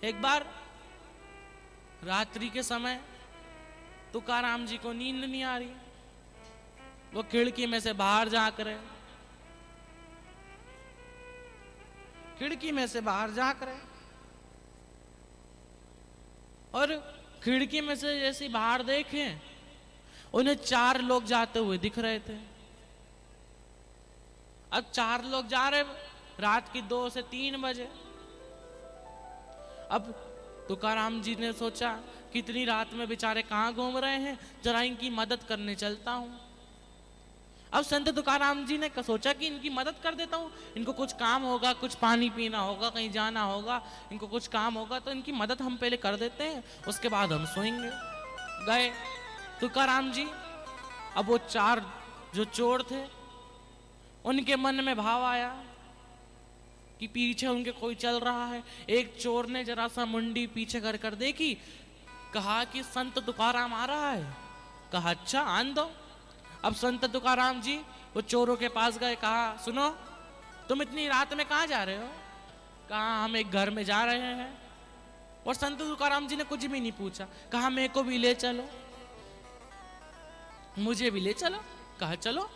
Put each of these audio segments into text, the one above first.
एक बार रात्रि के समय तुकाराम जी को नींद नहीं आ रही। वो खिड़की में से बाहर झांक रहे, खिड़की में से बाहर झांक रहे, और खिड़की में से जैसे बाहर देखे उन्हें 4 लोग जाते हुए दिख रहे थे। अब 4 लोग जा रहे, रात की 2 से 3 बजे। अब तुकाराम जी ने सोचा कि इतनी रात में बेचारे कहाँ घूम रहे हैं, जरा इनकी मदद करने चलता हूं। अब संत तुकाराम जी ने सोचा कि इनकी मदद कर देता हूं, इनको कुछ काम होगा, कुछ पानी पीना होगा, कहीं जाना होगा, इनको कुछ काम होगा, तो इनकी मदद हम पहले कर देते हैं, उसके बाद हम सोएंगे। गए तुकाराम जी। अब वो 4 जो चोर थे उनके मन में भाव आया कि पीछे उनके कोई चल रहा है। एक चोर ने जरा सा मुंडी पीछे कर कर देखी, कहा कि संत तुकाराम आ रहा है। कहा अच्छा आन दो। अब संत तुकाराम जी वो चोरों के पास गए, कहा सुनो तुम इतनी रात में कहाँ जा रहे हो? कहा हम एक घर में जा रहे हैं। और संत तुकाराम जी ने कुछ भी नहीं पूछा, कहा मेरे को भी ले चलो, मुझे भी ले चलो। कहा चलो।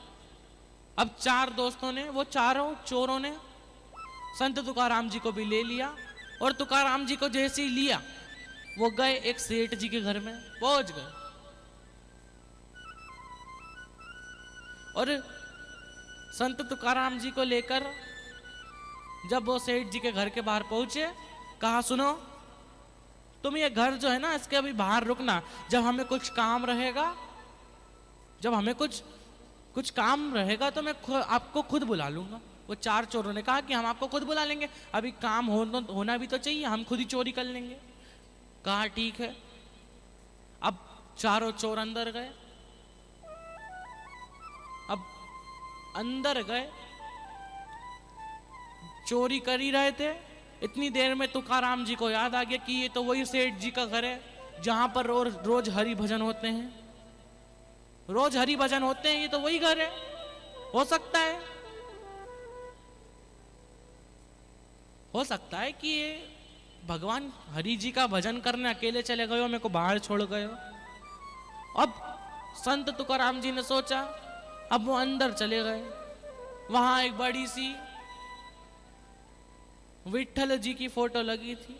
अब 4 दोस्तों ने, वो चारों चोरों ने संत तुकाराम जी को भी ले लिया। और तुकाराम जी को जैसे ही लिया वो गए एक सेठ जी के घर में पहुंच गए। और संत तुकाराम जी को लेकर जब वो सेठ जी के घर के बाहर पहुंचे, कहा सुनो तुम ये घर जो है ना इसके अभी बाहर रुकना, जब हमें कुछ काम रहेगा, जब हमें कुछ काम रहेगा तो मैं आपको खुद बुला लूंगा। वो 4 चोरों ने कहा कि हम आपको खुद बुला लेंगे, अभी काम होना भी तो चाहिए, हम खुद ही चोरी कर लेंगे। कहा ठीक है। अब चारों चोर अंदर गए। अब अंदर गए, चोरी कर ही रहे थे, इतनी देर में तुकाराम जी को याद आ गया कि ये तो वही सेठ जी का घर है जहां पर रोज हरि भजन होते हैं, रोज हरि भजन होते हैं, ये तो वही घर है। हो सकता है कि ये भगवान हरि जी का भजन करने अकेले चले गए हो, मेरे को बाहर छोड़ गए हो। अब संत तुकाराम जी ने सोचा, अब वो अंदर चले गए। वहां एक बड़ी सी विठल जी की फोटो लगी थी,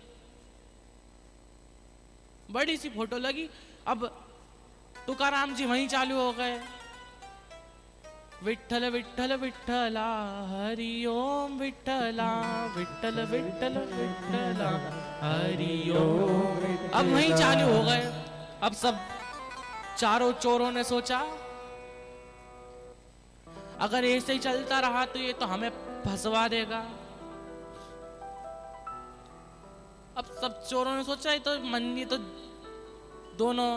बड़ी सी फोटो लगी। अब तुकाराम जी वहीं चालू हो गए, विठ्ठल विठ्ठल विठ्ठला हरि ओम विठ्ठला, विठ्ठल विठ्ठल विठ्ठला हरि ओम। अब वहीं चालू हो गए। अब सब चारों चोरों ने सोचा अगर ऐसे ही चलता रहा तो ये तो हमें फंसवा देगा। अब सब चोरों ने सोचा ये तो दोनों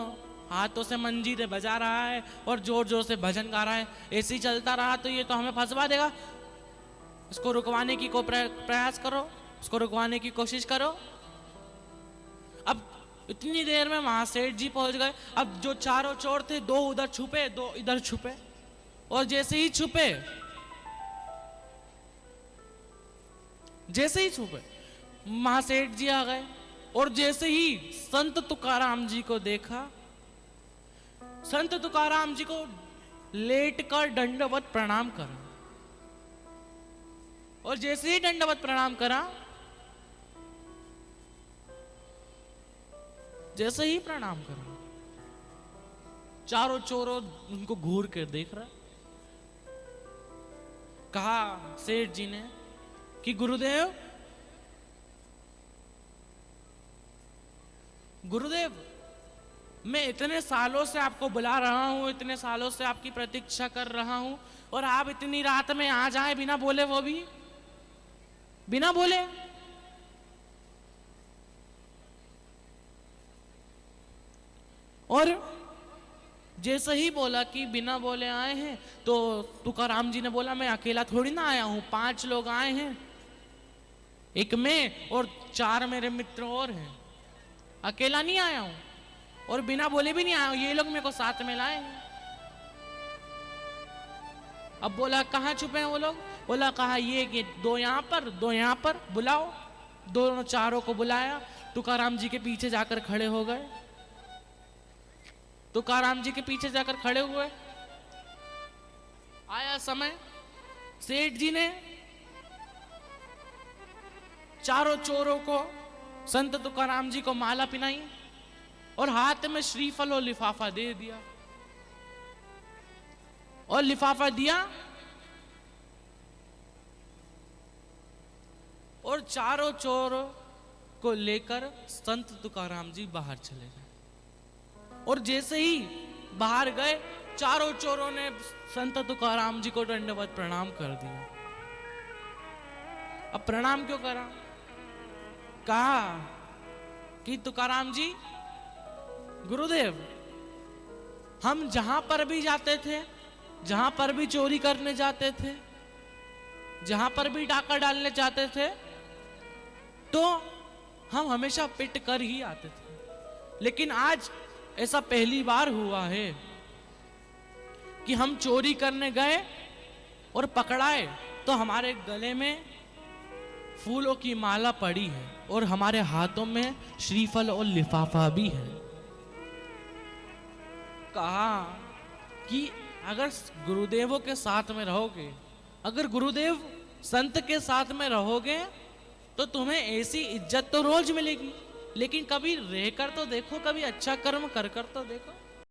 हाथों से मंजीरे बजा रहा है और जोर जोर से भजन गा रहा है, ऐसे ही चलता रहा तो ये तो हमें फंसवा देगा, इसको रुकवाने की प्रयास करो, इसको रुकवाने की कोशिश करो। अब इतनी देर में वहां सेठ जी पहुंच गए। अब जो चारों चोर थे, 2 उधर छुपे, 2 इधर छुपे, और जैसे ही छुपे वहां सेठ जी आ गए। और जैसे ही संत तुकाराम जी को देखा, संत तुकाराम जी को लेटकर दंडवत प्रणाम करा। और जैसे ही दंडवत प्रणाम करा, जैसे ही प्रणाम करा, चारों चोरों उनको घूर कर देख रहा। कहा सेठ जी ने कि गुरुदेव मैं इतने सालों से आपको बुला रहा हूं, इतने सालों से आपकी प्रतीक्षा कर रहा हूं, और आप इतनी रात में आ जाए बिना बोले, वो भी बिना बोले। और जैसे ही बोला कि बिना बोले आए हैं, तो तुकाराम जी ने बोला मैं अकेला थोड़ी ना आया हूं, 5 लोग आए हैं, एक मैं और 4 मेरे मित्र और हैं, अकेला नहीं आया हूं और बिना बोले भी नहीं आया हूं, ये लोग मेरे को साथ में लाए हैं। अब बोला कहाँ छुपे हैं वो लोग? बोला कहा ये 2 यहाँ पर, 2 यहाँ पर, बुलाओ। दोनों चारों को बुलाया। तुकाराम जी के पीछे जाकर खड़े हो गए। तुकाराम जी के पीछे जाकर खड़े हुए। आया समय, सेठ जी ने चारों चोरों को, संत तुकाराम जी को माला पिनाई और हाथ में श्रीफल और लिफाफा दे दिया। और लिफाफा दिया और चारों चोरों को लेकर संत तुकाराम जी बाहर चले गए। और जैसे ही बाहर गए, चारों चोरों ने संत तुकाराम जी को दंडवत प्रणाम कर दिया। अब प्रणाम क्यों करा? कहा कि तुकाराम जी, गुरुदेव, हम जहां पर भी जाते थे, जहां पर भी चोरी करने जाते थे, जहां पर भी डाका डालने जाते थे, तो हम हमेशा पिट कर ही आते थे। लेकिन आज ऐसा पहली बार हुआ है कि हम चोरी करने गए और पकड़ाए तो हमारे गले में फूलों की माला पड़ी है और हमारे हाथों में श्रीफल और लिफाफा भी है। कहा कि अगर गुरुदेवों के साथ में रहोगे, अगर गुरुदेव संत के साथ में रहोगे तो तुम्हें ऐसी इज्जत तो रोज मिलेगी, लेकिन कभी रहकर तो देखो, कभी अच्छा कर्म कर तो देखो।